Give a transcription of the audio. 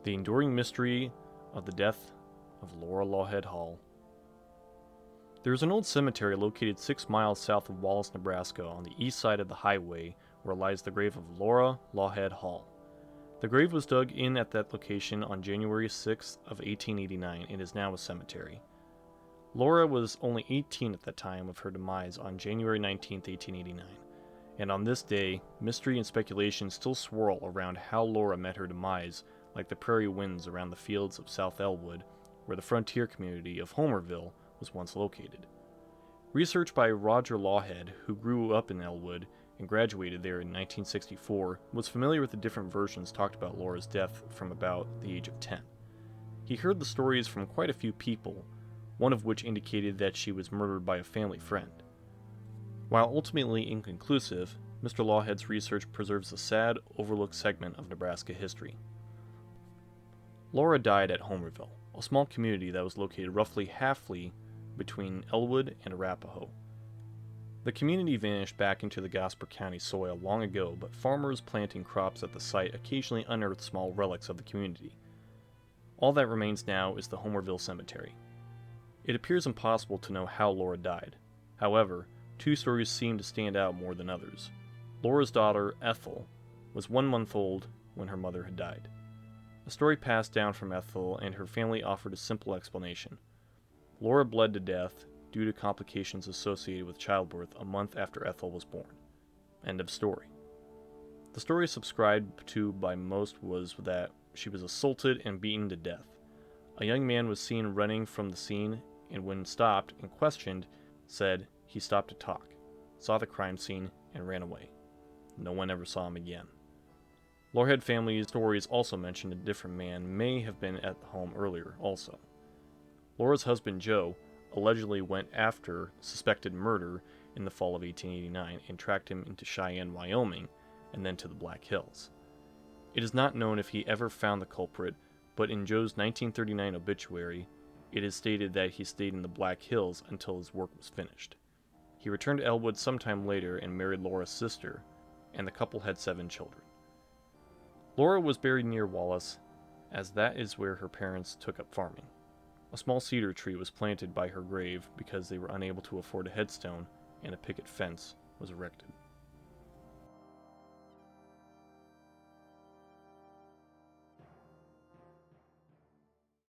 The enduring mystery of the death of Laura Lauhead Hall. There is an old cemetery located 6 miles south of Wallace, Nebraska, on the east side of the highway, where lies the grave of Laura Lauhead Hall. The grave was dug in at that location on January 6th of 1889 and is now a cemetery. Laura was only 18 at the time of her demise on January 19th, 1889, and on this day, mystery and speculation still swirl around how Laura met her demise, like the prairie winds around the fields of South Elwood, where the frontier community of Homerville was once located. Research by Roger Lauhead, who grew up in Elwood and graduated there in 1964, was familiar with the different versions talked about Laura's death from about the age of 10. He heard the stories from quite a few people, one of which indicated that she was murdered by a family friend. While ultimately inconclusive, Mr. Lauhead's research preserves a sad, overlooked segment of Nebraska history. Laura died at Homerville, a small community that was located roughly halfway between Elwood and Arapahoe. The community vanished back into the Gosper County soil long ago, but farmers planting crops at the site occasionally unearthed small relics of the community. All that remains now is the Homerville Cemetery. It appears impossible to know how Laura died. However, 2 stories seem to stand out more than others. Laura's daughter, Ethel, was 1 month old when her mother had died. A story passed down from Ethel, and her family offered a simple explanation. Laura bled to death due to complications associated with childbirth a month after Ethel was born. End of story. The story subscribed to by most was that she was assaulted and beaten to death. A young man was seen running from the scene, and when stopped and questioned, said he stopped to talk, saw the crime scene, and ran away. No one ever saw him again. Lauhead family's stories also mentioned a different man may have been at the home earlier also. Laura's husband Joe allegedly went after suspected murder in the fall of 1889 and tracked him into Cheyenne, Wyoming, and then to the Black Hills. It is not known if he ever found the culprit, but in Joe's 1939 obituary, it is stated that he stayed in the Black Hills until his work was finished. He returned to Elwood sometime later and married Laura's sister, and the couple had 7 children. Laura was buried near Wallace, as that is where her parents took up farming. A small cedar tree was planted by her grave because they were unable to afford a headstone, and a picket fence was erected.